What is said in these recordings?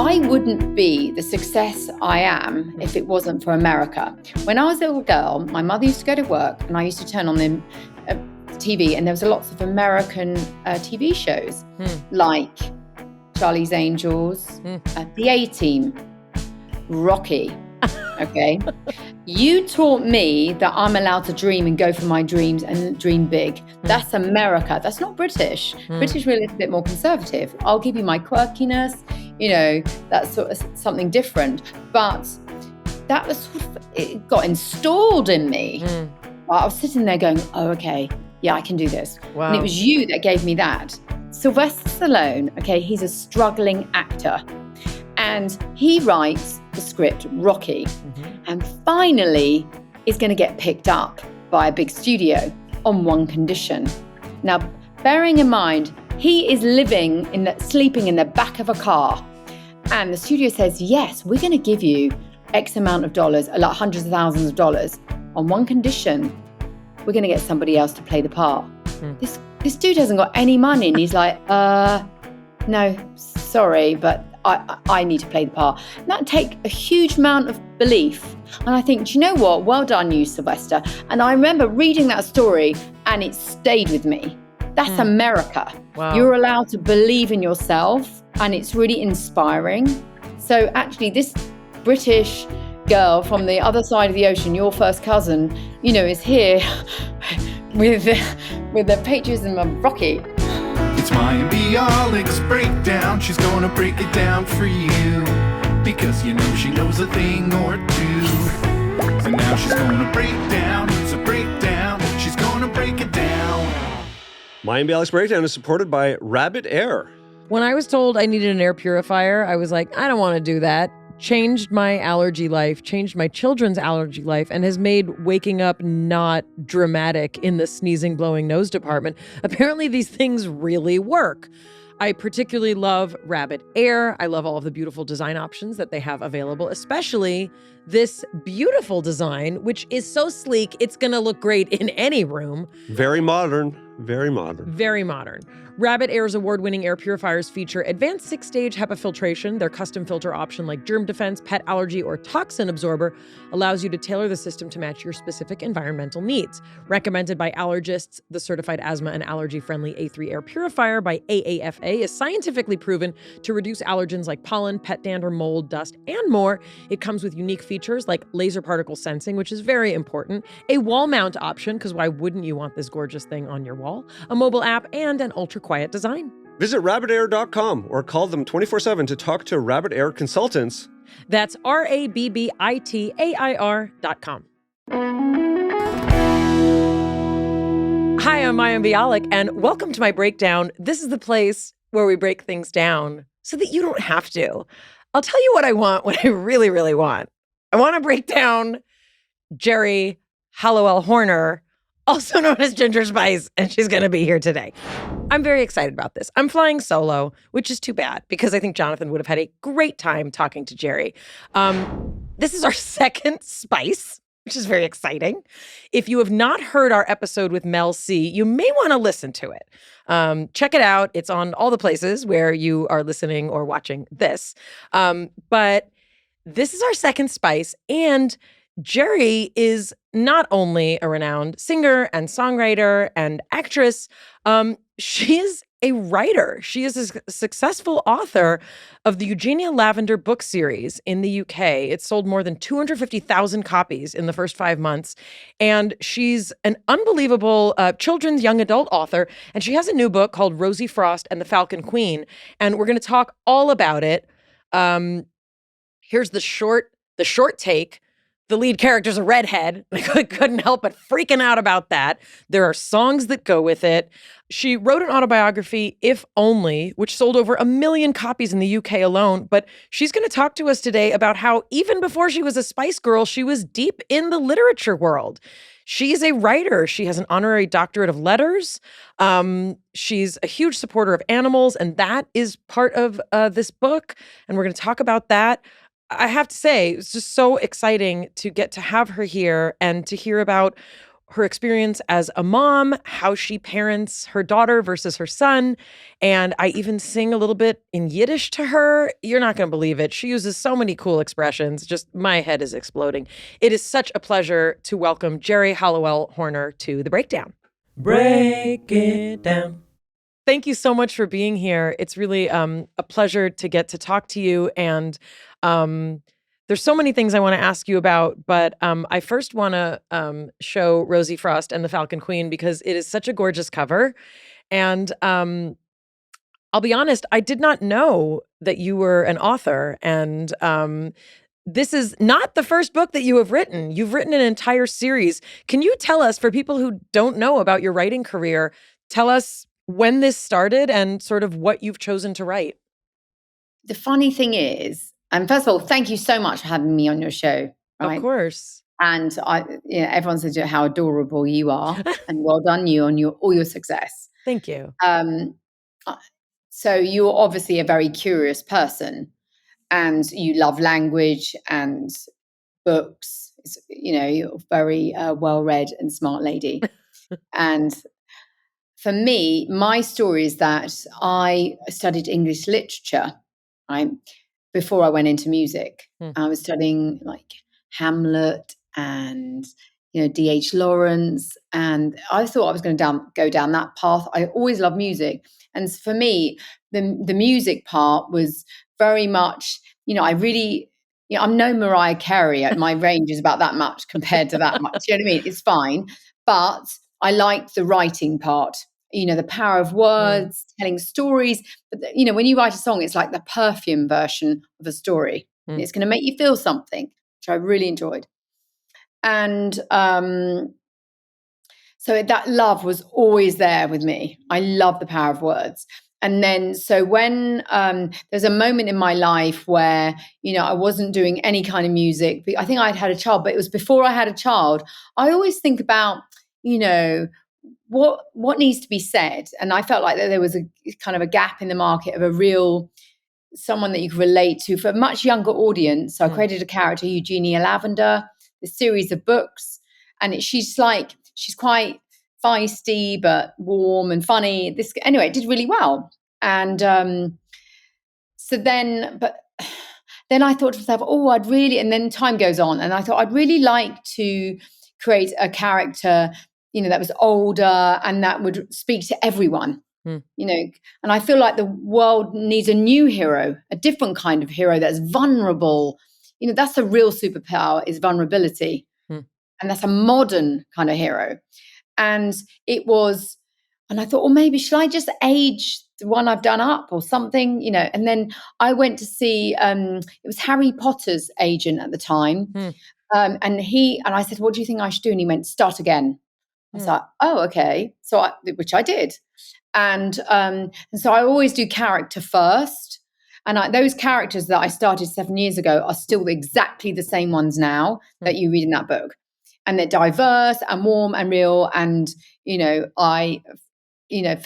I wouldn't be the success I am if it wasn't for America. When I was a little girl, my mother used to go to work and I used to turn on the TV, and there was lots of American TV shows like Charlie's Angels, The A-Team, Rocky. Okay. You taught me that I'm allowed to dream and go for my dreams and dream big. That's America. That's not British. British are a little bit more conservative. I'll give you my quirkiness, that's sort of something different. But that was it got installed in me. I was sitting there going, oh, okay, yeah, I can do this. Wow. And it was you that gave me that. Sylvester Stallone, okay, he's a struggling actor. And he writes the script, Rocky, and finally is going to get picked up by a big studio on one condition. Now, bearing in mind, he is sleeping in the back of a car. And the studio says, yes, we're going to give you X amount of dollars, like hundreds of thousands of dollars, on one condition. We're going to get somebody else to play the part. This dude hasn't got any money. And he's like, no, sorry, but I need to play the part. And that take a huge amount of belief. And I think, do you know what? Well done, you, Sylvester. And I remember reading that story and it stayed with me. That's America. Wow. You're allowed to believe in yourself and it's really inspiring. So actually this British girl from the other side of the ocean, your first cousin, is here with the patriotism of Rocky. It's Mayim Bialik's breakdown. She's gonna break it down for you, because she knows a thing or two. And now she's gonna break down. It's a breakdown. She's gonna break it down. Mayim Bialik's breakdown is supported by Rabbit Air. When I was told I needed an air purifier, I was like, I don't want to do that. Changed my allergy life, changed my children's allergy life, and has made waking up not dramatic in the sneezing, blowing nose department. Apparently these things really work. I particularly love Rabbit Air. I love all of the beautiful design options that they have available, especially this beautiful design, which is so sleek, it's going to look great in any room. Very modern, very modern. Very modern. Rabbit Air's award-winning air purifiers feature advanced 6-stage HEPA filtration. Their custom filter option like germ defense, pet allergy, or toxin absorber allows you to tailor the system to match your specific environmental needs. Recommended by allergists, the certified asthma and allergy-friendly A3 air purifier by AAFA is scientifically proven to reduce allergens like pollen, pet dander, mold, dust, and more. It comes with unique features like laser particle sensing, which is very important, a wall mount option, because why wouldn't you want this gorgeous thing on your wall, a mobile app, and an ultra-quiet design. Visit rabbitair.com or call them 24/7 to talk to Rabbit Air consultants. That's RABBITAIR.com. Hi, I'm Mayim Bialik, and welcome to my breakdown. This is the place where we break things down so that you don't have to. I'll tell you what I want, what I really, really want. I want to break down Geri Halliwell-Horner, also known as Ginger Spice, and she's going to be here today. I'm very excited about this. I'm flying solo, which is too bad because I think Jonathan would have had a great time talking to Geri. This is our second Spice, which is very exciting. If you have not heard our episode with Mel C, you may want to listen to it. Check it out. It's on all the places where you are listening or watching this. But this is our second Spice, and Geri is not only a renowned singer and songwriter and actress, she is a writer. She is a successful author of the Eugenia Lavender book series in the UK. It sold more than 250,000 copies in the first 5 months. And she's an unbelievable children's young adult author. And she has a new book called Rosie Frost and the Falcon Queen. And we're going to talk all about it. Here's the short take. The lead character's a redhead. I couldn't help but freaking out about that. There are songs that go with it. She wrote an autobiography, If Only, which sold over 1 million copies in the UK alone. But she's going to talk to us today about how even before she was a Spice Girl, she was deep in the literature world. She's a writer. She has an honorary doctorate of letters. She's a huge supporter of animals, and that is part of this book. And we're going to talk about that. I have to say, it's just so exciting to get to have her here and to hear about her experience as a mom, how she parents her daughter versus her son. And I even sing a little bit in Yiddish to her. You're not going to believe it. She uses so many cool expressions. Just my head is exploding. It is such a pleasure to welcome Geri Halliwell-Horner to The Breakdown. Break it down. Thank you so much for being here. It's really a pleasure to get to talk to you. And there's so many things I want to ask you about, but I first want to show Rosie Frost and the Falcon Queen because it is such a gorgeous cover. And I'll be honest, I did not know that you were an author. And this is not the first book that you have written. You've written an entire series. Can you tell us, for people who don't know about your writing career, tell us when this started and sort of what you've chosen to write? The funny thing is, and first of all, thank you so much for having me on your show. Right? Of course. And everyone says how adorable you are, and well done you on all your success. Thank you. So you're obviously a very curious person, and you love language and books. You're a very well-read and smart lady. And for me, my story is that I studied English literature, right, before I went into music. I was studying like Hamlet and D.H. Lawrence, and I thought I was going to go down that path. I always loved music, and for me, the music part was very much, I'm no Mariah Carey. My range is about that much compared to that much. You know what I mean? It's fine, but I liked the writing part. The power of words, telling stories. But when you write a song, it's like the perfume version of a story. It's going to make you feel something, which I really enjoyed. And so that love was always there with me. I love the power of words. And then, so when there's a moment in my life where, I wasn't doing any kind of music. I think I'd had a child, but it was before I had a child. I always think about, what needs to be said. And I felt like there was a kind of a gap in the market of a real someone that you could relate to for a much younger audience. So I created a character, Eugenia Lavender, a series of books. And she's quite feisty, but warm and funny. Anyway, it did really well. And then I thought to myself, and then time goes on. And I thought I'd really like to create a character that was older and that would speak to everyone, and I feel like the world needs a new hero, a different kind of hero that's vulnerable. That's a real superpower, is vulnerability. And that's a modern kind of hero. And I thought, maybe should I just age the one I've done up or something, and then I went to see, it was Harry Potter's agent at the time. And I said, what do you think I should do? And he went, start again. I was like, oh, okay. Which I did. And so I always do character first. And those characters that I started 7 years ago are still exactly the same ones now that you read in that book. And they're diverse and warm and real. And, for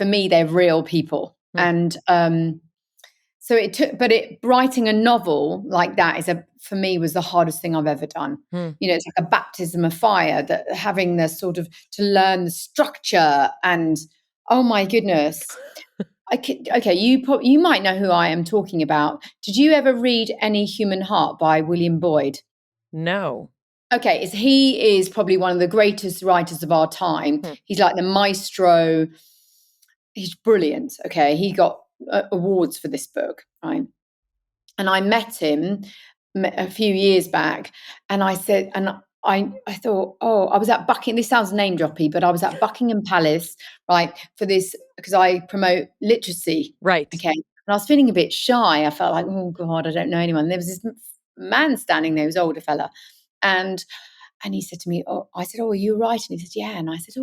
me, they're real people. And so writing a novel like that for me was the hardest thing I've ever done. It's like a baptism of fire, that having the sort of to learn the structure and, oh my goodness. You might know who I am talking about. Did you ever read Any Human Heart by William Boyd? No. Okay, he is probably one of the greatest writers of our time. He's like the maestro. He's brilliant. Okay, he got awards for this book, right? And I met him a few years back, and I said, and I thought, I was at Buckingham. This sounds name droppy, but I was at Buckingham Palace, right, for this, because I promote literacy, right? Okay, and I was feeling a bit shy. I felt like, oh God, I don't know anyone. There was this man standing there, this older fella, and he said to me, I said, are you writing? He said, yeah, and I said,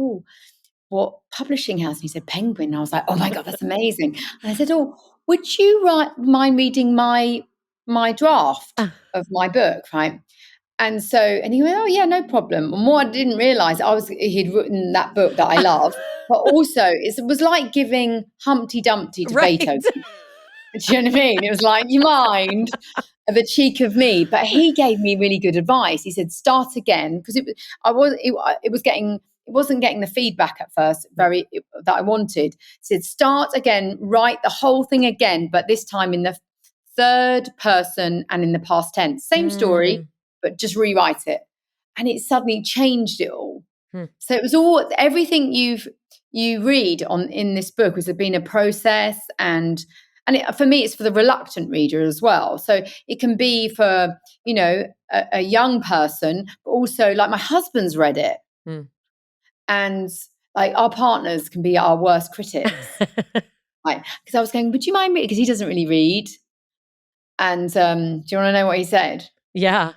what publishing house? And he said, Penguin. And I was like, oh my God, that's amazing. And I said, would you mind reading my draft of my book, right? And he went, oh yeah, no problem. And what I didn't realize, he'd written that book that I love, but also it was like giving Humpty Dumpty to Beethoven. Do you know what I mean? It was like, you mind the cheek of me. But he gave me really good advice. He said, start again, because it was getting wasn't getting the feedback at first that I wanted. Said start again, write the whole thing again, but this time in the third person and in the past tense. Same story, but just rewrite it. And it suddenly changed it all. So it was all everything you read in this book has been a process, and for me it's for the reluctant reader as well. So it can be for a young person, but also like my husband's read it, and like our partners can be our worst critics. Right? Because I was going, would you mind reading? Because he doesn't really read. And do you want to know what he said? Yeah.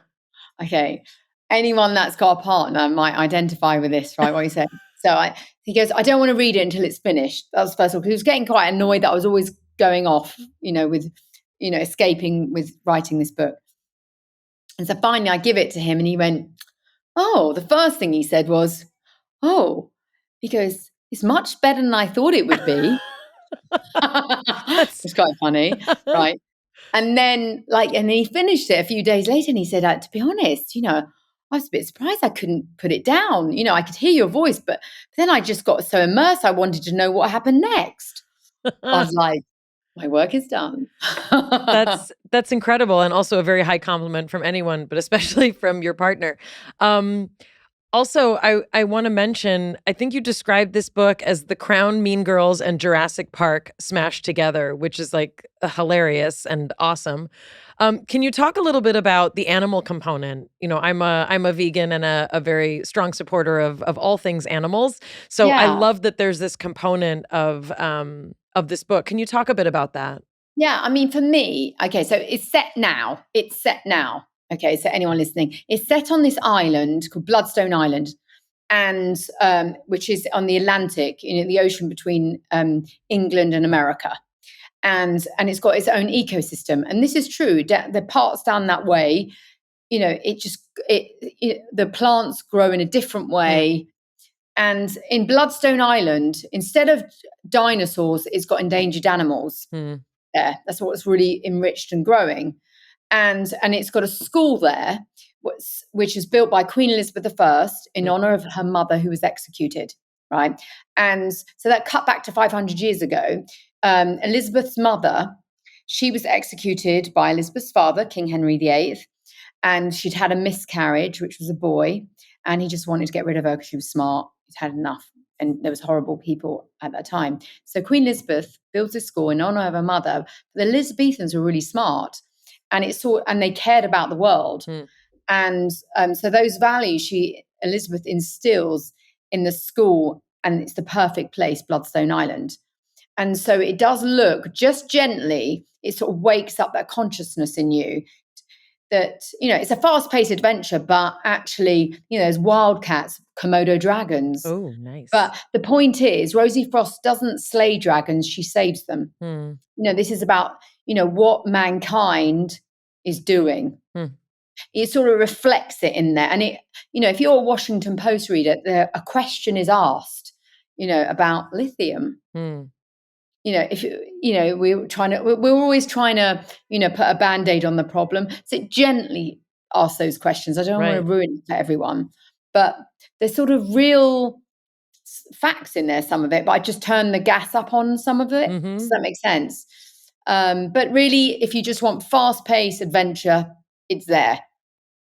Okay. Anyone that's got a partner might identify with this, right? What he said. So he goes, I don't want to read it until it's finished. That was first of all, because he was getting quite annoyed that I was always going off, with, escaping with writing this book. And so finally I give it to him and he went, oh, the first thing he said was, oh, he goes, it's much better than I thought it would be. It's quite funny, right? And then he finished it a few days later and he said, to be honest, I was a bit surprised I couldn't put it down. I could hear your voice, but then I just got so immersed. I wanted to know what happened next. I was like, my work is done. That's incredible. And also a very high compliment from anyone, but especially from your partner. Also, I want to mention, I think you described this book as The Crown, Mean Girls, and Jurassic Park smashed together, which is like hilarious and awesome. Can you talk a little bit about the animal component? I'm a vegan and a very strong supporter of all things animals. So I love that there's this component of this book. Can you talk a bit about that? Yeah, I mean, for me, okay, so it's set now. Okay, so anyone listening, it's set on this island called Bloodstone Island, and which is on the Atlantic, the ocean between England and America, and it's got its own ecosystem. And this is true. The parts down that way, the plants grow in a different way. And in Bloodstone Island, instead of dinosaurs, it's got endangered animals. There, that's what's really enriched and growing. And it's got a school there, which is built by Queen Elizabeth I in honor of her mother who was executed, right? And so that cut back to 500 years ago. Elizabeth's mother, she was executed by Elizabeth's father, King Henry VIII, and she'd had a miscarriage, which was a boy, and he just wanted to get rid of her because she was smart. He'd had enough, and there was horrible people at that time. So Queen Elizabeth built this school in honor of her mother. The Elizabethans were really smart. And they cared about the world. And so those values Elizabeth instills in the school, and it's the perfect place, Bloodstone Island. And so it does look just gently, it sort of wakes up that consciousness in you that, it's a fast-paced adventure, but actually, there's wildcats, Komodo dragons. Oh, nice. But the point is, Rosie Frost doesn't slay dragons, she saves them. This is about, what mankind is doing. It sort of reflects it in there. And if you're a Washington Post reader, a question is asked, about lithium. We're always trying to, put a Band-Aid on the problem. So it gently asks those questions. I don't want to ruin it for everyone, but there's sort of real facts in there, some of it, but I just turn the gas up on some of it. Does that make sense? But really, if you just want fast-paced adventure, it's there.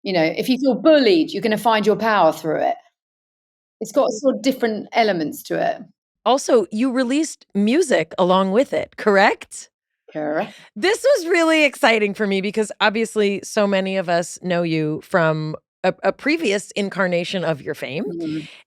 If you feel bullied, you're going to find your power through it. It's got sort of different elements to it. Also, you released music along with it, correct? Correct. This was really exciting for me because obviously so many of us know you from a previous incarnation of your fame.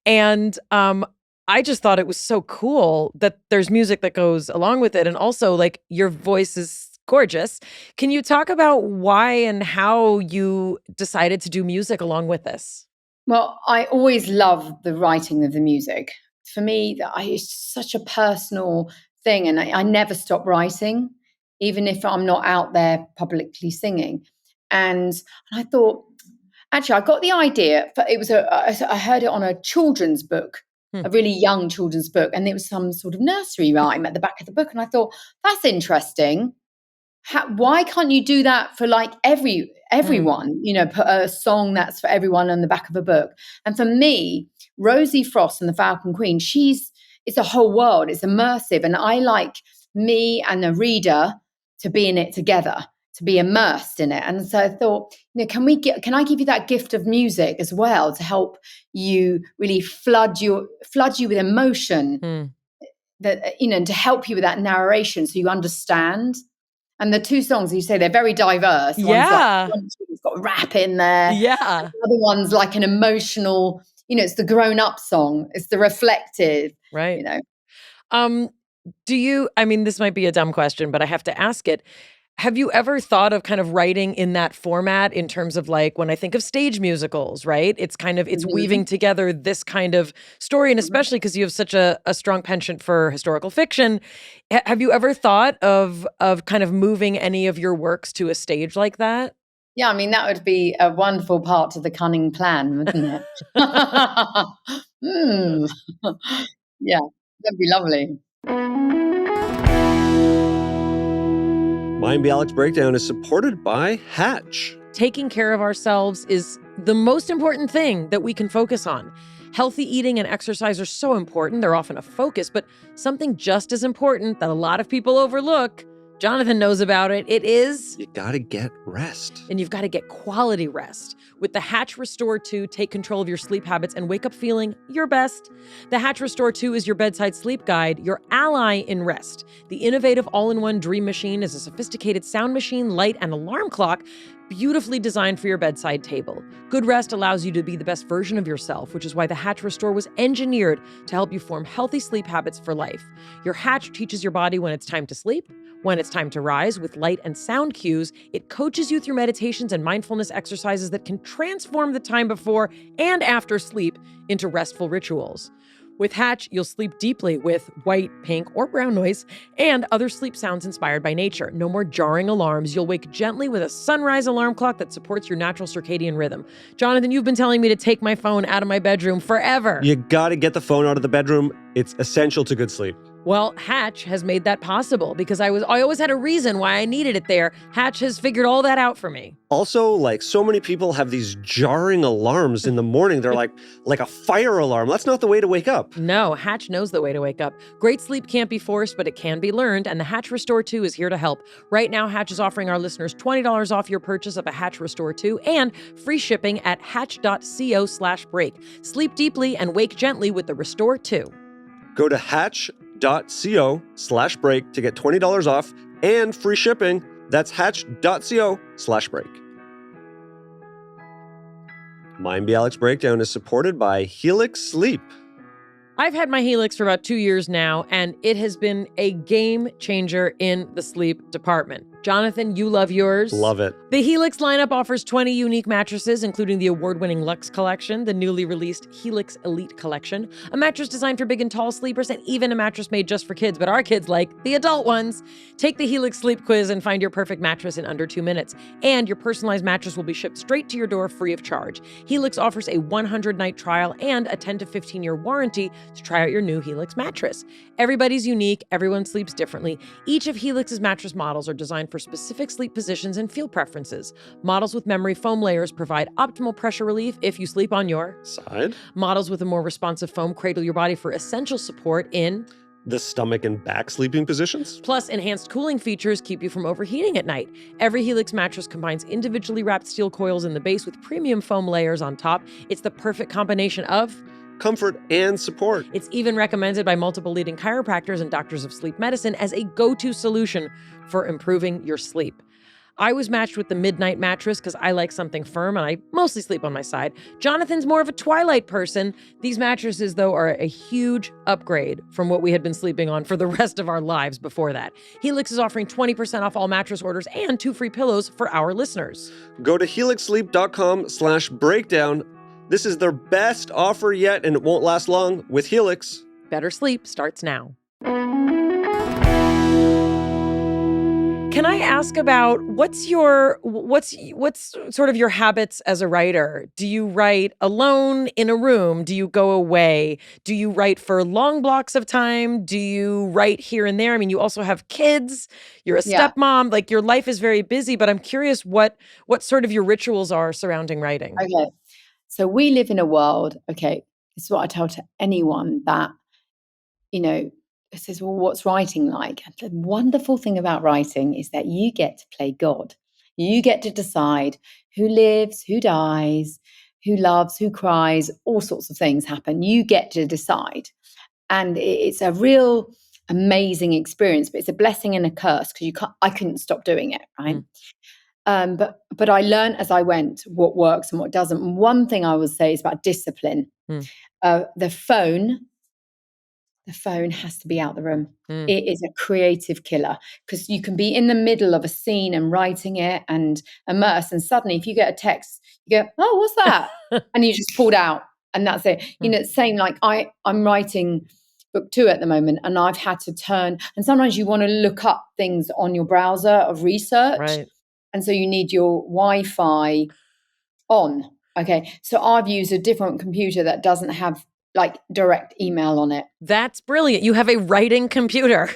And I just thought it was so cool that there's music that goes along with it. And also, like, your voice is gorgeous. Can you talk about why and how you decided to do music along with this? Well, I always love the writing of the music. For me, it's such a personal thing, and I never stop writing, even if I'm not out there publicly singing. And I thought, actually, I got the idea. I heard it on a children's book, a really young children's book, and it was some sort of nursery rhyme at the back of the book. And I thought, that's interesting. why can't you do that for like everyone? Put a song that's for everyone on the back of a book. And for me, Rosie Frost and the Falcon Queen, it's a whole world. It's immersive, and I like me and the reader to be in it together, to be immersed in it. And so I thought, can I give you that gift of music as well to help you really flood you with emotion, that to help you with that narration so you understand. And the two songs, you say, they're very diverse. Yeah. One's got rap in there. Yeah. The other one's like an emotional, it's the grown-up song. It's the reflective, right. This might be a dumb question, but I have to ask it. Have you ever thought of kind of writing in that format in terms of like when I think of stage musicals, right? It's kind of, it's weaving together this kind of story, and especially because you have such a strong penchant for historical fiction. Have you ever thought of kind of moving any of your works to a stage like that? Yeah, that would be a wonderful part of the cunning plan, wouldn't it? Yeah, that'd be lovely. Mayim Bialik's Breakdown is supported by Hatch. Taking care of ourselves is the most important thing that we can focus on. Healthy eating and exercise are so important. They're often a focus, but something just as important that a lot of people overlook, Jonathan knows about it. It is... you gotta get rest. And you've got to get quality rest. With the Hatch Restore 2, take control of your sleep habits and wake up feeling your best. The Hatch Restore 2 is your bedside sleep guide, your ally in rest. The innovative all-in-one Dream Machine is a sophisticated sound machine, light, and alarm clock, beautifully designed for your bedside table. Good rest allows you to be the best version of yourself, which is why the Hatch Restore was engineered to help you form healthy sleep habits for life. Your Hatch teaches your body when it's time to sleep, when it's time to rise with light and sound cues. It coaches you through meditations and mindfulness exercises that can transform the time before and after sleep into restful rituals. With Hatch, you'll sleep deeply with white, pink, or brown noise and other sleep sounds inspired by nature. No more jarring alarms. You'll wake gently with a sunrise alarm clock that supports your natural circadian rhythm. Jonathan, you've been telling me to take my phone out of my bedroom forever. You gotta get the phone out of the bedroom. It's essential to good sleep. Well, Hatch has made that possible because I always had a reason why I needed it there. Hatch has figured all that out for me. Also, like so many people have these jarring alarms in the morning. They're like a fire alarm. That's not the way to wake up. No, Hatch knows the way to wake up. Great sleep can't be forced, but it can be learned, and the Hatch Restore 2 is here to help. Right now, Hatch is offering our listeners $20 off your purchase of a Hatch Restore 2 and free shipping at hatch.co/break. Sleep deeply and wake gently with the Restore 2. Go to hatch.co/break to get $20 off and free shipping. That's hatch.co/break. Mayim Bialik's Breakdown is supported by Helix Sleep. I've had my Helix for about 2 years now, and it has been a game changer in the sleep department. Jonathan, you love yours. Love it. The Helix lineup offers 20 unique mattresses, including the award-winning Luxe Collection, the newly released Helix Elite Collection, a mattress designed for big and tall sleepers, and even a mattress made just for kids, but our kids like the adult ones. Take the Helix Sleep Quiz and find your perfect mattress in under 2 minutes. And your personalized mattress will be shipped straight to your door free of charge. Helix offers a 100-night trial and a 10 to 15-year warranty to try out your new Helix mattress. Everybody's unique. Everyone sleeps differently. Each of Helix's mattress models are designed for specific sleep positions and feel preferences. Models with memory foam layers provide optimal pressure relief if you sleep on your side. Models with a more responsive foam cradle your body for essential support in the stomach and back sleeping positions. Plus, enhanced cooling features keep you from overheating at night. Every Helix mattress combines individually wrapped steel coils in the base with premium foam layers on top. It's the perfect combination of comfort and support. It's even recommended by multiple leading chiropractors and doctors of sleep medicine as a go-to solution for improving your sleep. I was matched with the Midnight mattress because I like something firm and I mostly sleep on my side. Jonathan's more of a twilight person. These mattresses, though, are a huge upgrade from what we had been sleeping on for the rest of our lives before that. Helix is offering 20% off all mattress orders and 2 free pillows for our listeners. Go to helixsleep.com/breakdown. This is their best offer yet, and it won't last long with Helix. Better sleep starts now. Can I ask about what's sort of your habits as a writer? Do you write alone in a room? Do you go away? Do you write for long blocks of time? Do you write here and there? I mean, you also have kids. You're a Yeah. stepmom. Like your life is very busy, but I'm curious what sort of your rituals are surrounding writing. Okay. So we live in a world, okay, this is what I tell to anyone that, says, well, what's writing like? And the wonderful thing about writing is that you get to play God. You get to decide who lives, who dies, who loves, who cries, all sorts of things happen. You get to decide. And it's a real amazing experience, but it's a blessing and a curse because I couldn't stop doing it, right? But I learned as I went what works and what doesn't. And one thing I would say is about discipline. The phone has to be out the room. It is a creative killer because you can be in the middle of a scene and writing it and immerse, and suddenly if you get a text, you go, oh, what's that? And you just pulled out and that's it. Same like I'm writing book 2 at the moment, and I've had to turn, and sometimes you want to look up things on your browser of research. Right. And so you need your Wi-Fi on. Okay. So I've used a different computer that doesn't have like direct email on it. That's brilliant. You have a writing computer.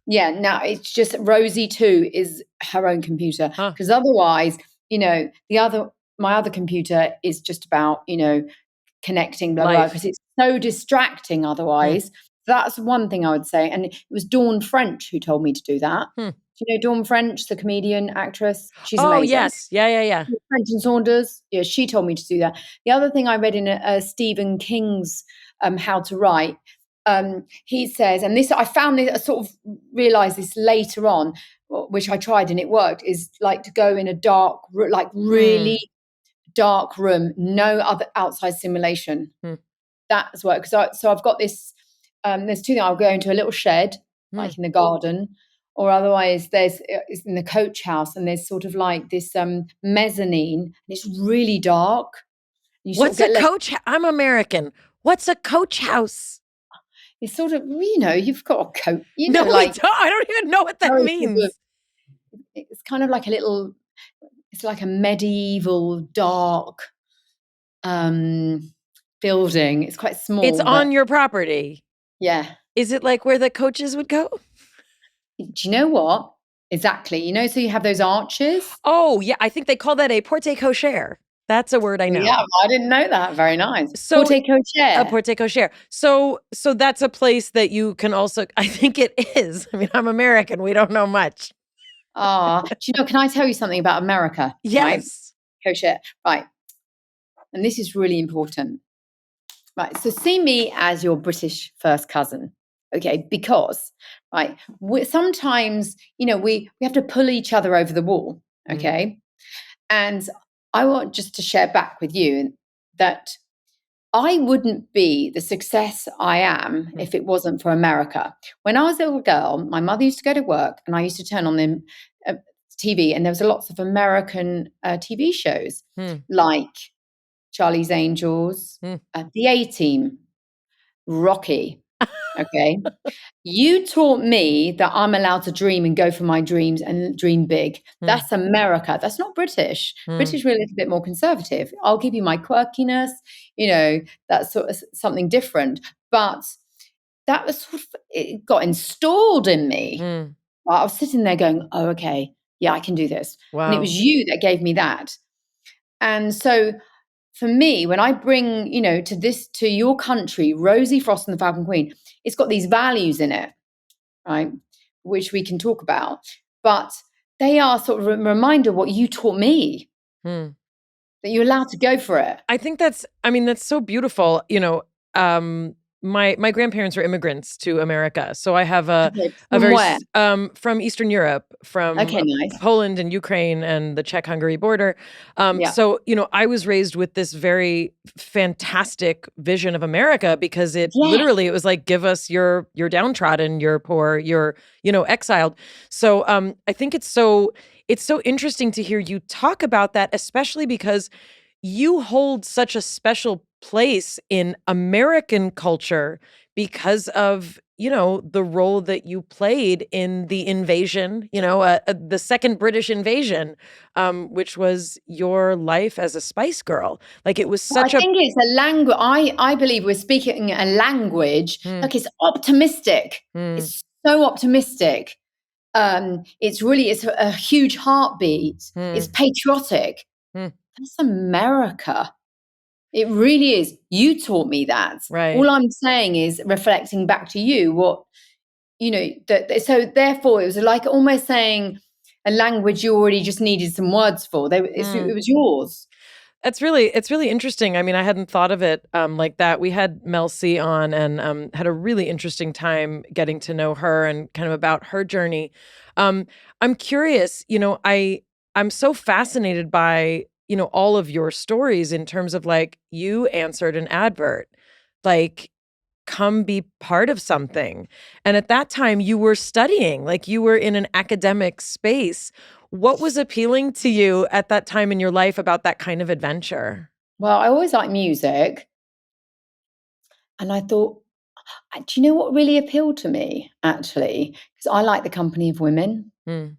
Yeah. Now it's just Rosie too is her own computer. Because otherwise, my other computer is just about, connecting, blah, blah, because it's so distracting otherwise. That's one thing I would say. And it was Dawn French who told me to do that. Do you know Dawn French, the comedian, actress? She's amazing. Oh, yes. Yeah. French and Saunders. Yeah, she told me to do that. The other thing I read in Stephen King's How to Write, he says, and this I found this, I sort of realized this later on, which I tried and it worked, is like to go in a dark, like really dark room, no other outside stimulation. That's work. So I've got this, there's 2 things. I'll go into a little shed, like in the garden, or otherwise it's in the coach house, and there's sort of like this mezzanine, and it's really dark. What's a coach? I'm American. What's a coach house? It's sort of, you've got a coat. No, I don't even know what that means. It's kind of like it's like a medieval dark building. It's quite small. It's on your property. Yeah. Is it like where the coaches would go? Do you know what? Exactly. So you have those arches. Oh, yeah. I think they call that a porte-cochere. That's a word I know. Yeah, I didn't know that. Very nice. So, porte-cochere. A porte-cochere. So that's a place that you can also, I think it is. I mean, I'm American. We don't know much. Do you know, can I tell you something about America? Yes. Right? Kosher. Right. And this is really important. Right. So see me as your British first cousin. Okay. Because, right, sometimes, we have to pull each other over the wall. Okay. And I want just to share back with you that I wouldn't be the success I am if it wasn't for America. When I was a little girl, my mother used to go to work and I used to turn on the TV, and there was lots of American TV shows like Charlie's Angels, The A-Team, Rocky. Okay. You taught me that I'm allowed to dream and go for my dreams and dream big. That's America. That's not British. British, we're a little bit more conservative. I'll give you my quirkiness, that's sort of something different. But that was sort of, it got installed in me. I was sitting there going, oh, okay, yeah, I can do this. Wow. And it was you that gave me that. And so for me, when I bring, to your country, Rosie Frost and the Falcon Queen, it's got these values in it, right, which we can talk about. But they are sort of a reminder of what you taught me, that you're allowed to go for it. I think that's so beautiful. My grandparents were immigrants to America, so I have a very where? From Eastern Europe, from nice. Poland and Ukraine and the Czech-Hungary border. So I was raised with this very fantastic vision of America because it literally, it was like, give us your downtrodden, your poor, your exiled. So I think it's so interesting to hear you talk about that, especially because you hold such a special place in American culture because of, the role that you played in the invasion, the second British invasion, which was your life as a Spice Girl. Like it was I such a. think it's a language. I believe we're speaking a language. Mm, Like it's optimistic. mm, It's so optimistic. It's a huge heartbeat. It's mm, patriotic. mm, That's America. It really is. You taught me that. right. All I'm saying is reflecting back to you what so therefore it was like almost saying a language you already just needed some words for. It was yours. It's really interesting. I mean, I hadn't thought of it like that. We had Mel C on and had a really interesting time getting to know her and kind of about her journey. I'm curious, I'm so fascinated by, all of your stories in terms of like you answered an advert, like come be part of something. And at that time you were studying, like you were in an academic space. What was appealing to you at that time in your life about that kind of adventure? Well, I always liked music. And I thought, do you know what really appealed to me, actually? Because I like the company of women. Mm,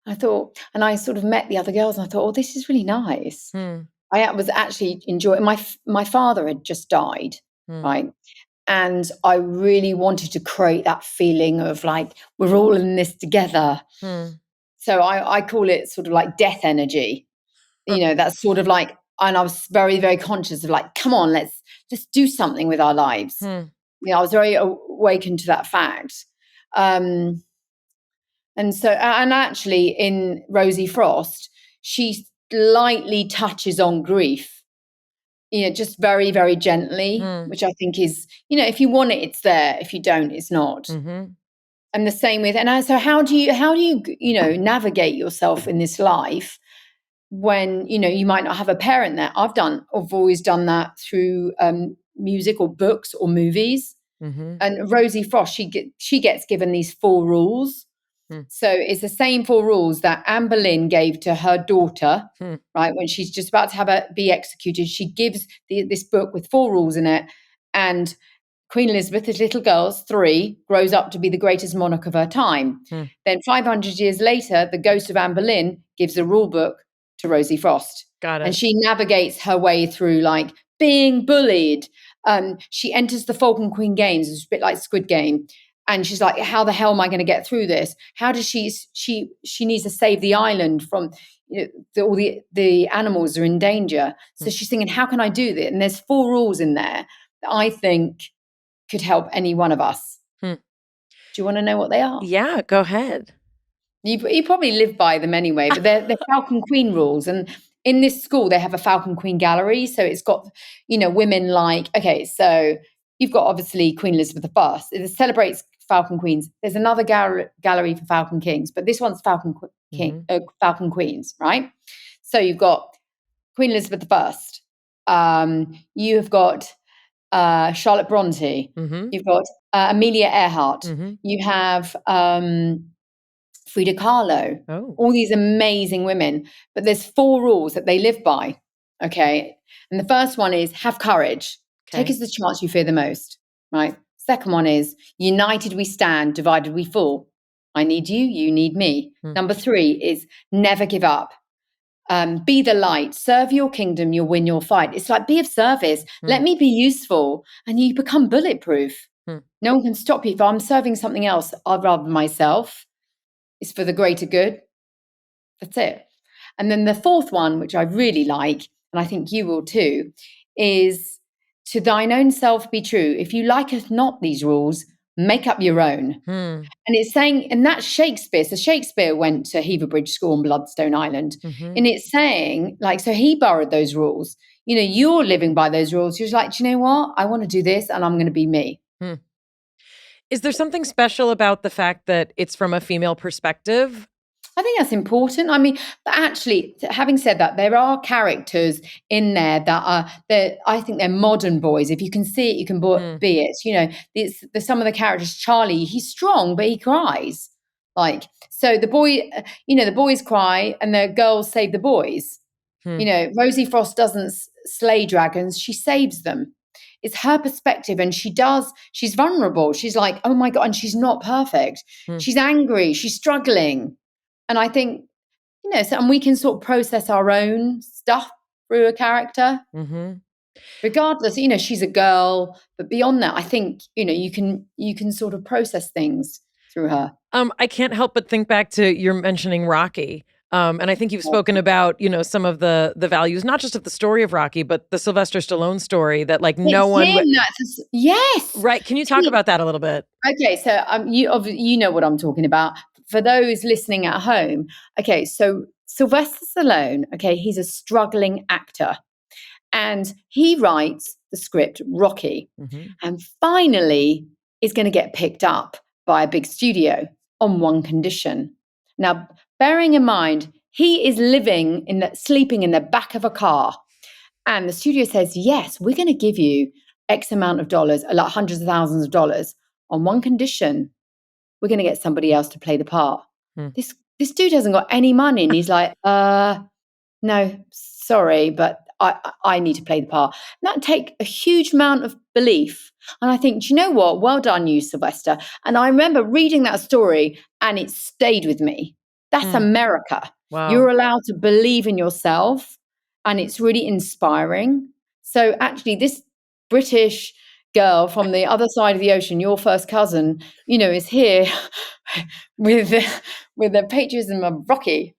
I thought, and I sort of met the other girls, and I thought, oh, this is really nice. mm, I was actually enjoying. My father had just died, mm, right, and I really wanted to create that feeling of like we're all in this together. mm. So I call it sort of like death energy. That's sort of like, and I was very, very conscious of like, come on, let's do something with our lives. Hmm. I was very awakened to that fact. And so, and actually in Rosie Frost, she lightly touches on grief, just very, very gently, Hmm. which I think is, if you want it, it's there. If you don't, it's not. Mm-hmm. And the same with, so how do you navigate yourself in this life when, you might not have a parent there? I've always done that through music or books or movies. Mm-hmm. And Rosie Frost, she gets given these 4 rules. Hmm. So it's the same 4 rules that Anne Boleyn gave to her daughter, Hmm. right? When she's just about to be executed, she gives this book with 4 rules in it. And Queen Elizabeth, as little girl, 3, grows up to be the greatest monarch of her time. Hmm. Then 500 years later, the ghost of Anne Boleyn gives a rule book to Rosie Frost. Got it. And she navigates her way through like being bullied. She enters the Falcon Queen Games, it's a bit like Squid Game. And she's like, how the hell am I going to get through this? How does she needs to save the island from, all the animals are in danger. So she's thinking, how can I do this? And there's 4 rules in there that I think could help any one of us. Hmm. Do you want to know what they are? Yeah, go ahead. You probably live by them anyway, but they're Falcon Queen rules. And in this school, they have a Falcon Queen gallery. So it's got, women like, okay, so you've got obviously Queen Elizabeth I. It celebrates Falcon Queens. There's another gallery for Falcon Kings, but this one's Falcon Queens, right? So you've got Queen Elizabeth I. You have got Charlotte Bronte. Mm-hmm. You've got Amelia Earhart. Mm-hmm. You have Frida Kahlo. Oh. All these amazing women. But there's 4 rules that they live by. Okay. And the first one is have courage. Okay. Take us the chance you fear the most. Right. Second one is united we stand, divided we fall. I need you, you need me. Number 3 is never give up. Be the light, serve your kingdom, you'll win your fight. It's like be of service. Let me be useful and you become bulletproof. No one can stop you. If I'm serving something else, I'd rather myself. It's for the greater good. That's it. And then the 4th one, which I really like, and I think you will too, is to thine own self be true. If you liketh not these rules, make up your own. And it's saying, and that's Shakespeare. So Shakespeare went to Heatherbridge School on Bloodstone Island. And it's saying, like, so he borrowed those rules. You're living by those rules. You're like, do you know what? I want to do this and I'm going to be me. Is there something special about the fact that it's from a female perspective? I think that's important. I mean, but actually, having said that, there are characters in there that I think they're modern boys. If you can see it, you can be it. There's some of the characters. Charlie, he's strong, but he cries. Like, so the boys cry and the girls save the boys. Rosie Frost doesn't slay dragons; she saves them. it's her perspective, and she's vulnerable. She's like, oh my God, and she's not perfect. She's angry, she's struggling. And I think, and we can sort of process our own stuff through a character. Regardless, she's a girl, but beyond that, I think, you can sort of process things through her. I can't help but think back to your mentioning Rocky. And I think you've spoken about, some of the values, not just of the story of Rocky, but the Sylvester Stallone story that no one. Yes. Right. Can you talk about that a little bit? Okay. So you know what I'm talking about. For those listening at home. Okay. So Sylvester Stallone, okay, he's a struggling actor. And he writes the script Rocky, and finally is going to get picked up by a big studio on one condition. Now, bearing in mind, he is sleeping in the back of a car, and the studio says, yes, we're going to give you X amount of dollars, like hundreds of thousands of dollars, on one condition. We're going to get somebody else to play the part. This dude hasn't got any money, and he's like, no, sorry, but I need to play the part. And that take a huge amount of belief. And I think, do you know what? Well done, you, Sylvester. And I remember reading that story, and it stayed with me. That's America. Wow. You're allowed to believe in yourself, and it's really inspiring. So actually, this British girl from the other side of the ocean, your first cousin, is here with the patriotism of Rocky.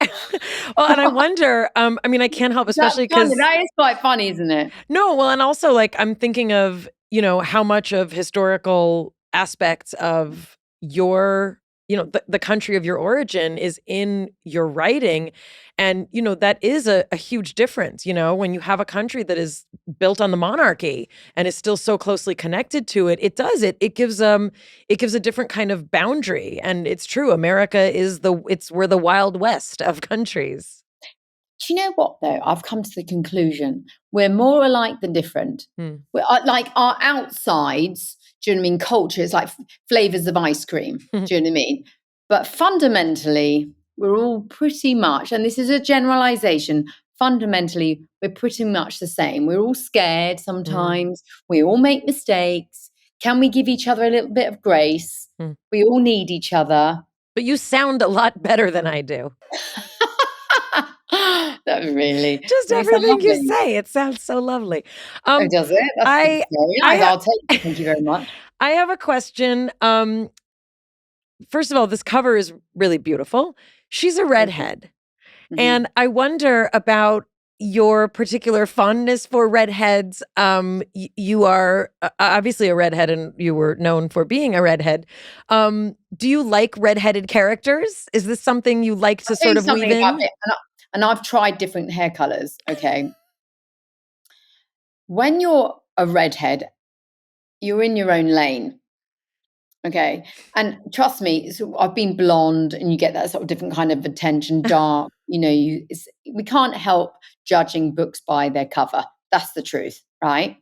Well, and I wonder, I can't help, especially because that is quite funny, isn't it? No, well, and also I'm thinking of, how much of historical aspects of your, the country of your origin is in your writing. And, that is a huge difference, when you have a country that is built on the monarchy and is still so closely connected to it. It gives a different kind of boundary. And it's true. America we're the Wild West of countries. Do you know what, though? I've come to the conclusion we're more alike than different. We're like our outsides, do you know what I mean? Culture is like flavors of ice cream, do you know what I mean? But fundamentally, we're all pretty much, and this is a generalization, fundamentally, we're pretty much the same. We're all scared sometimes. We all make mistakes. Can we give each other a little bit of grace? We all need each other. But you sound a lot better than I do. That really. Just everything you say. It sounds so lovely. Does it? That's I'll take it. Thank you very much. I have a question. First of all, this cover is really beautiful. She's a redhead. And I wonder about your particular fondness for redheads. You are obviously a redhead, and you were known for being a redhead. Do you like redheaded characters? Is this something you like to sort of weave in? And I've tried different hair colors, okay? When you're a redhead, you're in your own lane, okay? And trust me, I've been blonde, and you get that sort of different kind of attention, dark, we can't help judging books by their cover. That's the truth, right?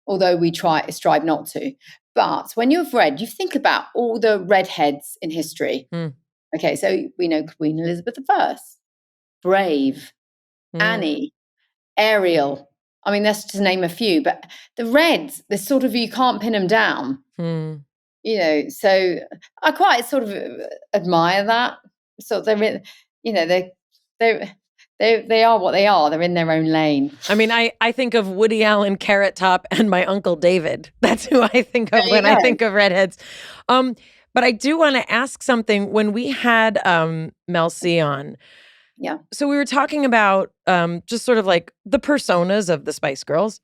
Although we strive not to. But when you've read, you think about all the redheads in history. Okay, so we know Queen Elizabeth I, Brave, Annie, Ariel. I mean, that's to name a few. But the reds, they're sort of, you can't pin them down. So I quite sort of admire that. So they're, they are what they are. They're in their own lane. I mean, I think of Woody Allen, Carrot Top, and my Uncle David. That's who I think of when I think of redheads. But I do want to ask something. When we had Mel C on, so we were talking about just sort of like the personas of the Spice Girls.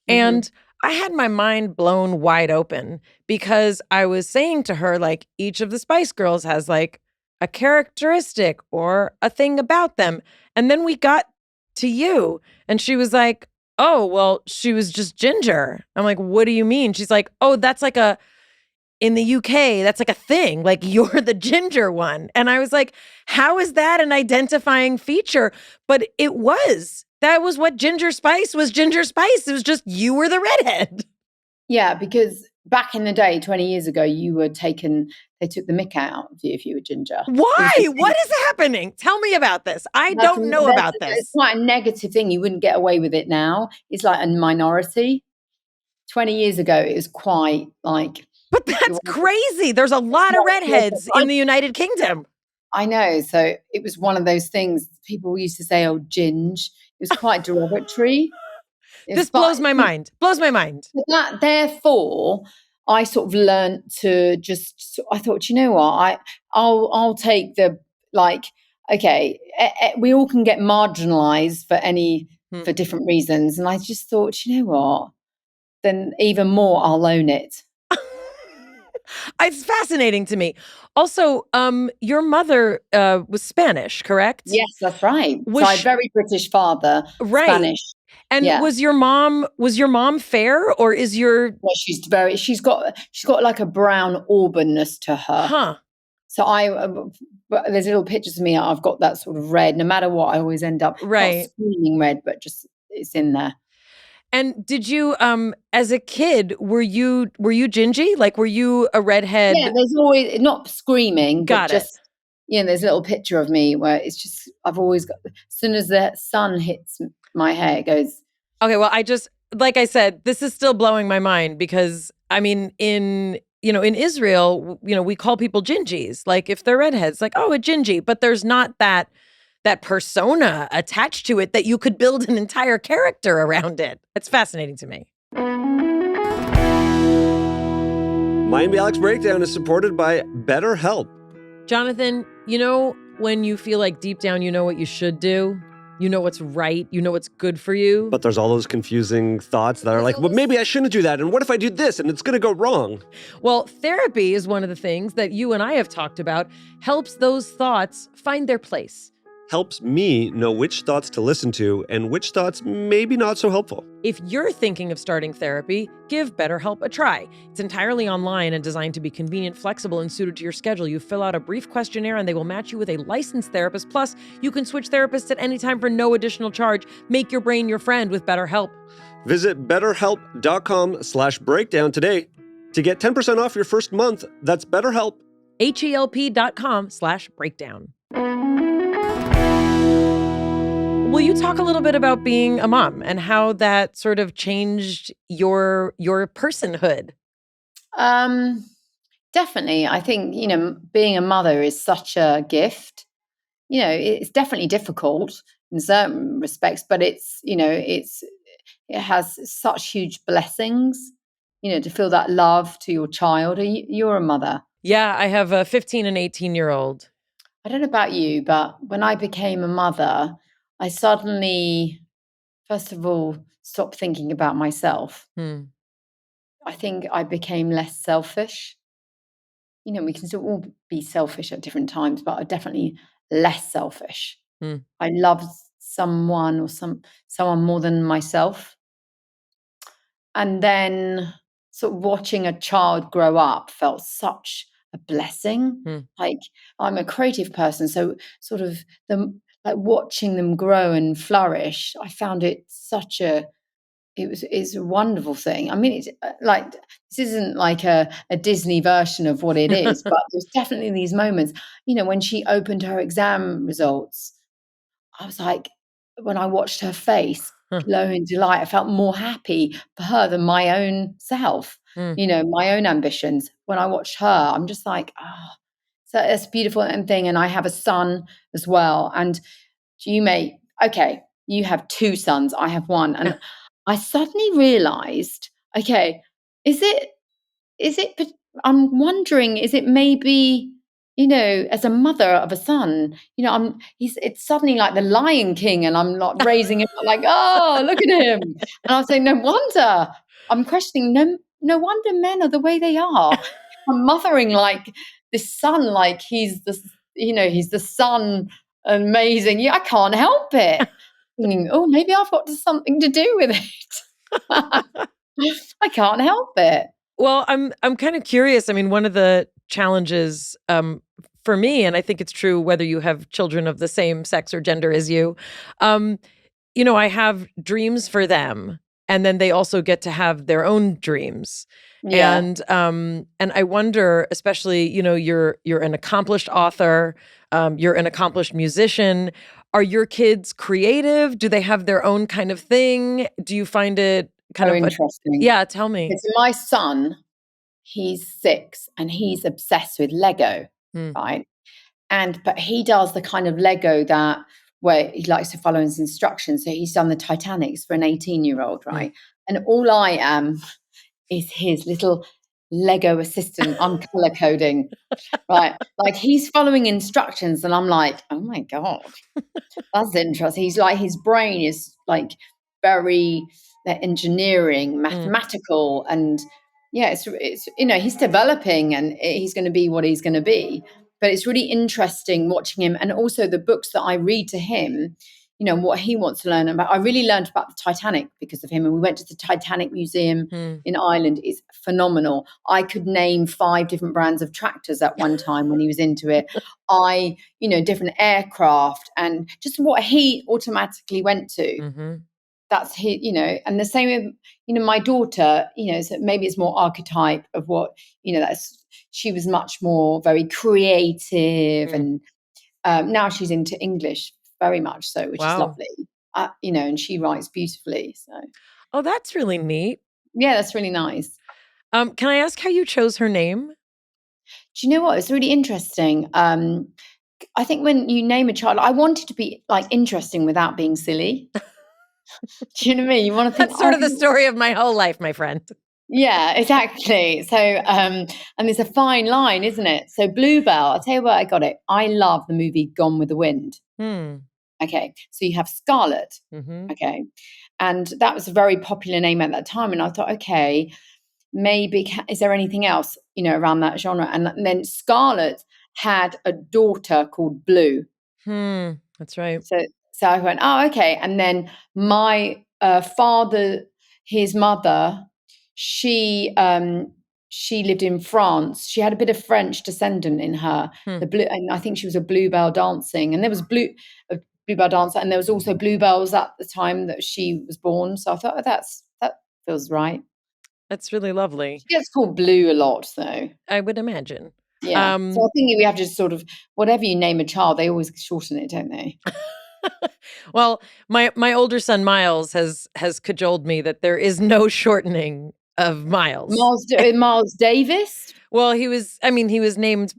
And I had my mind blown wide open because I was saying to her, like, each of the Spice Girls has like a characteristic or a thing about them. And then we got to you, and she was like, oh, well, she was just ginger. I'm like, what do you mean? She's like, oh, that's like in the UK, that's like a thing. Like, you're the ginger one. And I was like, how is that an identifying feature? But it was. That was what Ginger Spice was. Ginger Spice. It was just you were the redhead. Yeah, because back in the day, 20 years ago, they took the mick out of you if you were ginger. Why? What is happening? Tell me about this. I don't know about this. It's quite a negative thing. You wouldn't get away with it now. It's like a minority. 20 years ago, it was quite like. But that's crazy. There's a lot of redheads in the United Kingdom. I know. So it was one of those things people used to say, oh, ginge. It was quite derogatory. This blows my mind. Blows my mind. Therefore, I sort of learned to just, I thought, you know what, I'll take the, like, okay, we all can get marginalized for different reasons. And I just thought, you know what, then even more, I'll own it. It's fascinating to me. Also, your mother was Spanish, correct? Yes, that's right. So I had a very British father, right. Spanish. And was your mom fair, or is your? Well, she's got like a brown auburnness to her. Huh. So there's little pictures of me. I've got that sort of red. No matter what, I always end up not screaming red, but just it's in there. And did you, as a kid, were you gingy? Like, were you a redhead? Yeah, there's always not screaming, but just there's a little picture of me where it's just I've always got. As soon as the sun hits my hair, it goes. Okay, well, like I said, this is still blowing my mind because I mean, in Israel, we call people gingies. Like if they're redheads, like, oh, a gingy, but there's not that persona attached to it that you could build an entire character around it. It's fascinating to me. Mayim Bialik's Breakdown is supported by BetterHelp. Jonathan, when you feel like deep down you know what you should do, you know what's right, you know what's good for you. But there's all those confusing thoughts that are like, well, maybe I shouldn't do that. And what if I do this and it's going to go wrong? Well, therapy is one of the things that you and I have talked about, helps those thoughts find their place. Helps me know which thoughts to listen to and which thoughts maybe not so helpful. If you're thinking of starting therapy, give BetterHelp a try. It's entirely online and designed to be convenient, flexible, and suited to your schedule. You fill out a brief questionnaire and they will match you with a licensed therapist. Plus, you can switch therapists at any time for no additional charge. Make your brain your friend with BetterHelp. Visit betterhelp.com/breakdown today to get 10% off your first month. That's BetterHelp. HELP.com/breakdown. Will you talk a little bit about being a mom and how that sort of changed your personhood? Definitely. I think, being a mother is such a gift. It's definitely difficult in certain respects, but it has such huge blessings, to feel that love to your child. You're a mother. Yeah, I have a 15 and 18-year-old. I don't know about you, but when I became a mother, I suddenly, first of all, stopped thinking about myself. I think I became less selfish. We can still all be selfish at different times, but I'm definitely less selfish. I love someone or someone more than myself. And then sort of watching a child grow up felt such a blessing. Like I'm a creative person, so sort of like watching them grow and flourish, I found it it's a wonderful thing. I mean, it's like, this isn't like a Disney version of what it is, but there's definitely these moments, when she opened her exam results, I was like, when I watched her face glow in delight, I felt more happy for her than my own self, my own ambitions. When I watched her, I'm just like, so it's a beautiful thing. And I have a son as well. And you have two sons. I have one. And I suddenly realized, okay, is it, I'm wondering, is it maybe, as a mother of a son, it's suddenly like the Lion King and I'm not raising him like, oh, look at him. And I was saying, no wonder. I'm questioning, no wonder men are the way they are. I'm mothering like this son, like he's the son, amazing. I can't help it. Thinking, oh, maybe I've got something to do with it. I can't help it. Well, I'm kind of curious. I mean, one of the challenges for me, and I think it's true whether you have children of the same sex or gender as you, I have dreams for them, and then they also get to have their own dreams. Yeah. And I wonder, especially, you're an accomplished author, you're an accomplished musician. Are your kids creative? Do they have their own kind of thing? Do you find it kind So of interesting. yeah, tell me. So my son, he's 6 and he's obsessed with Lego, right? But he does the kind of Lego that where he likes to follow his instructions. So he's done the Titanics for an 18-year-old, right? And all I am is his little Lego assistant. I'm color coding, right? Like he's following instructions, and I'm like, oh my God, that's interesting. He's like, his brain is like very engineering, mathematical, and yeah, it's he's developing, and he's going to be what he's going to be. But it's really interesting watching him, and also the books that I read to him. What he wants to learn about. I really learned about the Titanic because of him, and we went to the Titanic Museum in Ireland. It's phenomenal. I could name 5 different brands of tractors at one time when he was into it. Different aircraft, and just what he automatically went to. That's his, and the same with, my daughter, so maybe it's more archetype of what, she was much more very creative, and now she's into English very much so, which is lovely. And she writes beautifully. So, oh, that's really neat. Yeah, that's really nice. Can I ask how you chose her name? Do you know what? It's really interesting. I think when you name a child, I wanted to be like interesting without being silly. Do you know what I mean? You want to think that's sort of the story of my whole life, my friend. Yeah, exactly. So, and there's a fine line, isn't it? So Bluebell, I'll tell you where I got it. I love the movie Gone with the Wind. Okay, so you have Scarlet. Okay, and that was a very popular name at that time. And I thought, okay, maybe is there anything else, around that genre? And then Scarlet had a daughter called Blue. That's right. So I went, oh, okay. And then my father, his mother, she lived in France. She had a bit of French descendant in her. And I think she was a bluebell dancing, and there was a bluebell dancer, and there was also bluebells at the time that she was born. So I thought, oh, that feels right. That's really lovely. She gets called Blue a lot, though. I would imagine. Yeah. So I think we have to sort of, whatever you name a child, they always shorten it, don't they? Well, my older son Miles has cajoled me that there is no shortening of Miles. Miles Davis? Well, he was named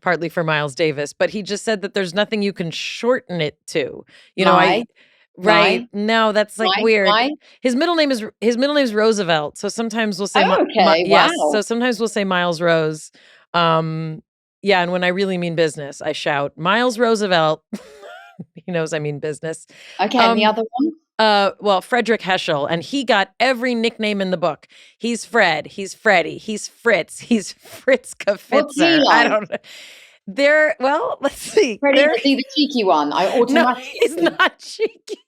partly for Miles Davis, but he just said that there's nothing you can shorten it to. Right. No, that's like weird. Why? His middle name is Roosevelt. So sometimes we'll say yes. So sometimes we'll say Miles Rose. Yeah, and when I really mean business, I shout Miles Roosevelt. He knows I mean business. Okay, and the other one? Well, Frederick Heschel, and he got every nickname in the book. He's Fred, he's Freddie, he's Fritz, he's Fritz Kafitzer. What's he like? I don't know. Well, let's see. Freddie, is he the cheeky one? No, he's not cheeky.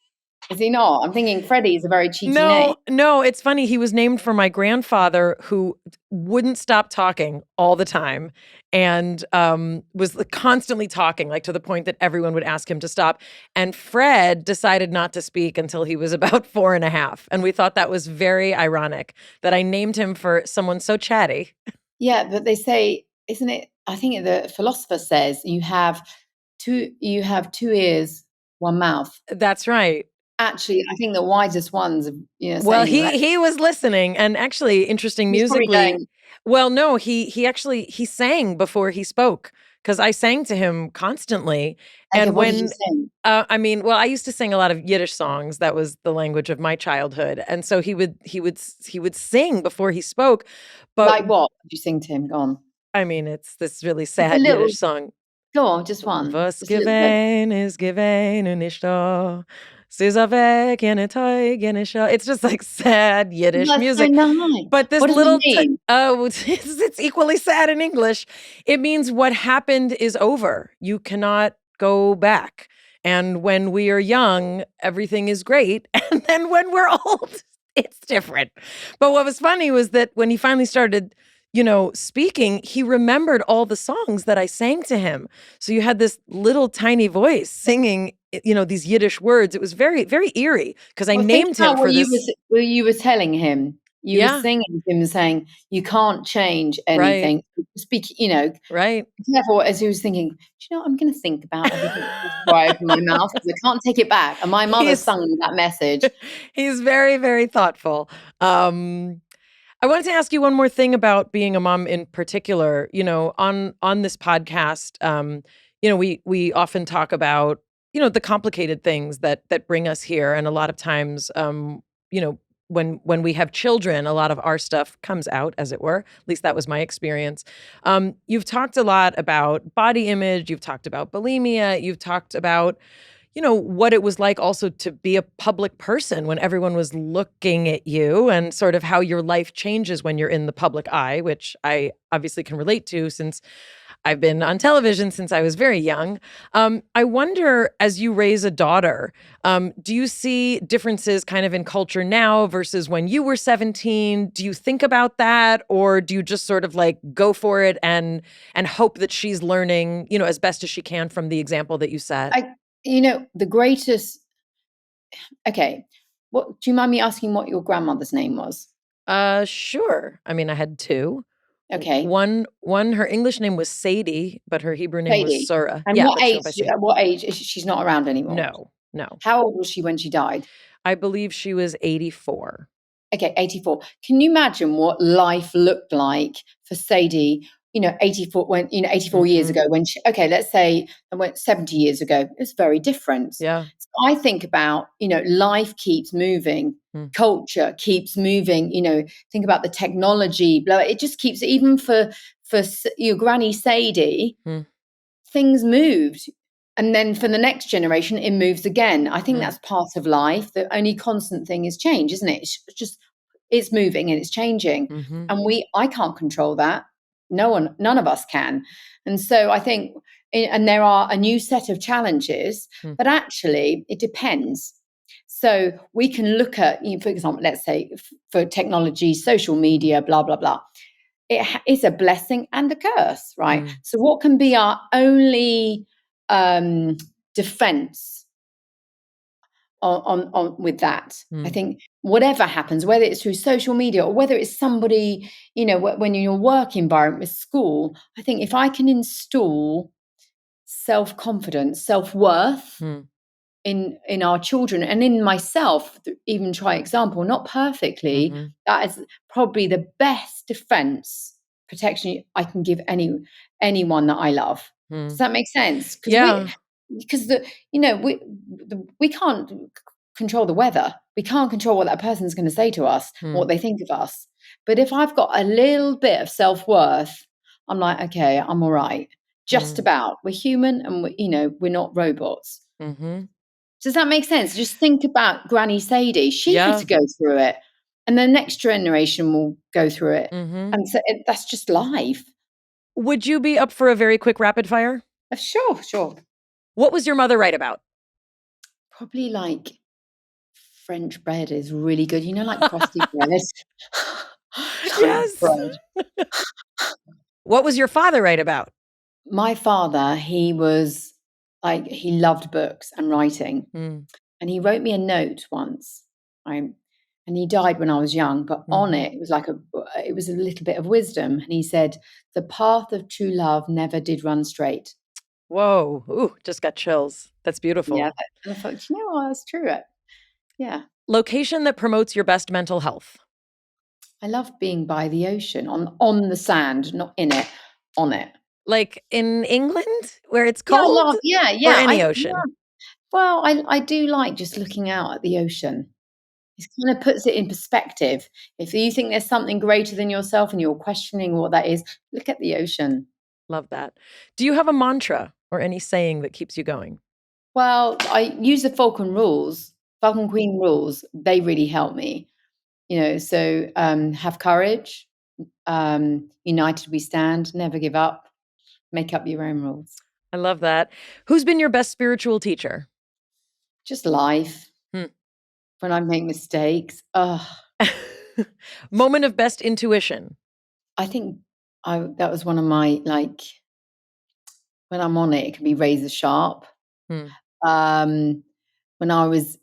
Is he not? I'm thinking Freddie is a very cheeky name. No, it's funny. He was named for my grandfather, who wouldn't stop talking all the time and was constantly talking, like to the point that everyone would ask him to stop. And Fred decided not to speak until he was about 4.5. And we thought that was very ironic that I named him for someone so chatty. Yeah, but they say, isn't it? I think the philosopher says you have two ears, one mouth. That's right. Actually, I think the wisest ones, well, he was listening, and actually, interesting musically. Well, no, he sang before he spoke, because I sang to him constantly. And what did you sing? I used to sing a lot of Yiddish songs. That was the language of my childhood, and so he would sing before he spoke. But like what did you sing to him? Go on. I mean, it's this really sad Yiddish song. Go on, just one. Was gewesen ist gewesen und nicht da. It's just like sad Yiddish music. So nice. But this what little it's equally sad in English. It means what happened is over. You cannot go back. And when we are young, everything is great. And then when we're old, it's different. But what was funny was that when he finally started speaking, he remembered all the songs that I sang to him. So you had this little tiny voice singing, these Yiddish words. It was very, very eerie because I named him for this. You were telling him. You were Yeah. singing to him and saying, you can't change Right. anything. Speak, Right. therefore, as he was thinking, do you know what, I'm going to think about everything before I open my mouth because I can't take it back. And my mother He's sung me that message. he's very, very thoughtful. I wanted to ask you one more thing about being a mom in particular. On this podcast, we often talk about the complicated things that bring us here, and a lot of times, you know, when we have children, a lot of our stuff comes out, as it were. At least that was my experience. You've talked a lot about body image. You've talked about bulimia. You've talked about what it was like also to be a public person when everyone was looking at you, and sort of how your life changes when you're in the public eye, which I obviously can relate to since I've been on television since I was very young. I wonder, as you raise a daughter, do you see differences kind of in culture now versus when you were 17? Do you think about that, or do you just sort of like go for it and hope that she's learning, as best as she can from the example that you set? The greatest. Okay. What do you mind me asking what your grandmother's name was? Sure. I mean, I had two. Okay. One, her English name was Sadie, but her Hebrew name was Sadie. Surah. And Yeah, what but she went age? by Sadie. At what age is she's not around anymore? No. How old was she when she died? I believe she was 84. Okay, 84. Can you imagine what life looked like for Sadie, 84 84 years ago when let's say I went 70 years ago. It was very different. Yeah. So I think about, life keeps moving, culture keeps moving, think about the technology, it just keeps, even for your granny Sadie, things moved. And then for the next generation, it moves again. I think that's part of life. The only constant thing is change, isn't it? It's moving and it's changing. And I can't control that. None of us can. And so I think, and there are a new set of challenges, but actually it depends. So we can look at, for example, let's say for technology, social media, blah, blah, blah. It is a blessing and a curse, right? So what can be our only defense on with that? I think whatever happens, whether it's through social media or whether it's somebody, when you're in your work environment with school, I think if I can install self-confidence, self-worth in our children and in myself, even try example, not perfectly, that is probably the best defense protection I can give anyone that I love. Does that make sense? Yeah. Because we can't control the weather. We can't control what that person's going to say to us, what they think of us. But if I've got a little bit of self-worth, I'm like, okay, I'm all right. Just about. We're human, and we're not robots. Does that make sense? Just think about Granny Sadie. She had to go through it, and the next generation will go through it. And so that's just life. Would you be up for a very quick rapid fire? Sure. What was your mother right about? Probably like French bread is really good. Like crusty bread. Yes. Bread. What was your father right about? My father, he was he loved books and writing. And he wrote me a note once. And he died when I was young, but on it, it was a little bit of wisdom. And he said, the path of true love never did run straight. Whoa. Ooh, just got chills. That's beautiful. Yeah. And I thought, that's true. Yeah. Location that promotes your best mental health. I love being by the ocean, on the sand, not in it, on it. Like in England, where it's cold? Yeah. Or any ocean? Yeah. Well, I do like just looking out at the ocean. It kind of puts it in perspective. If you think there's something greater than yourself and you're questioning what that is, look at the ocean. Love that. Do you have a mantra or any saying that keeps you going? Well, I use the Falcon Queen rules. They really help me. So have courage, united we stand, never give up, make up your own rules. I love that. Who's been your best spiritual teacher? Just life. When I make mistakes. Moment of best intuition. I think that was one of my, when I'm on it, it can be razor sharp. When I was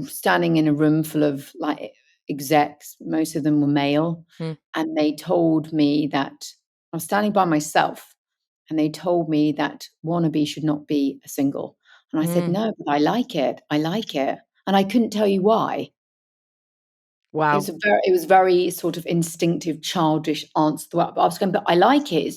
standing in a room full of execs, most of them were male, and they told me that I was standing by myself, and they told me that Wannabe should not be a single. And I said, no, but I like it. I like it. And I couldn't tell you why. Wow. It was very sort of instinctive, childish answer. But I was going, but I like it.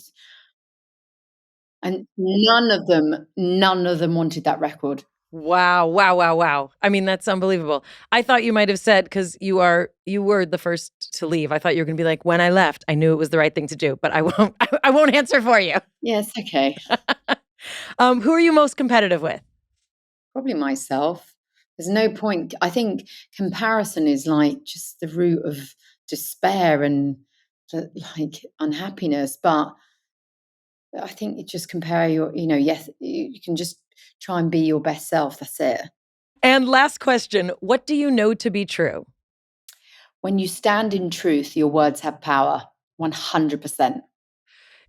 And none of them wanted that record. Wow. I mean, that's unbelievable. I thought you might have said, because you were the first to leave. I thought you were going to be like, when I left, I knew it was the right thing to do, but I won't answer for you. Yes, okay. Who are you most competitive with? Probably myself. There's no point. I think comparison is like just the root of despair and like unhappiness. But I think you just compare yes, you can just try and be your best self. That's it. And last question, what do you know to be true? When you stand in truth, your words have power, 100%.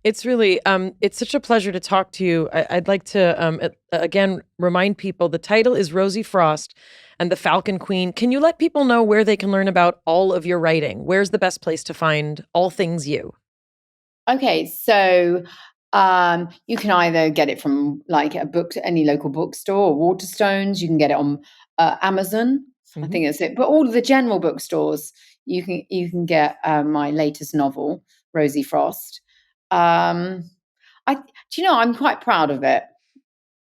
It's really, it's such a pleasure to talk to you. I'd like to, again, remind people the title is Rosie Frost and the Falcon Queen. Can you let people know where they can learn about all of your writing? Where's the best place to find all things you? Okay, so you can either get it from like any local bookstore or Waterstones. You can get it on Amazon. I think that's it. But all of the general bookstores, you can get my latest novel, Rosie Frost. I'm quite proud of it.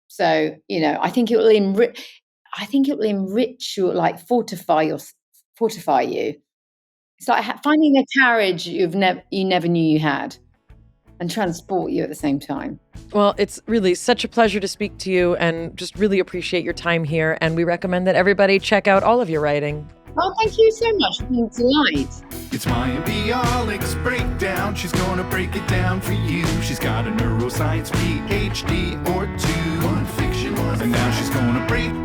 So, I think it will enrich you, like fortify you. It's like finding a carriage you never knew you had, and transport you at the same time. Well, it's really such a pleasure to speak to you, and just really appreciate your time here. And we recommend that everybody check out all of your writing. Oh, thank you so much. It's been a delight. It's Mayim Bialik's breakdown. She's gonna break it down for you. She's got a neuroscience PhD or two. One fiction, and now she's gonna break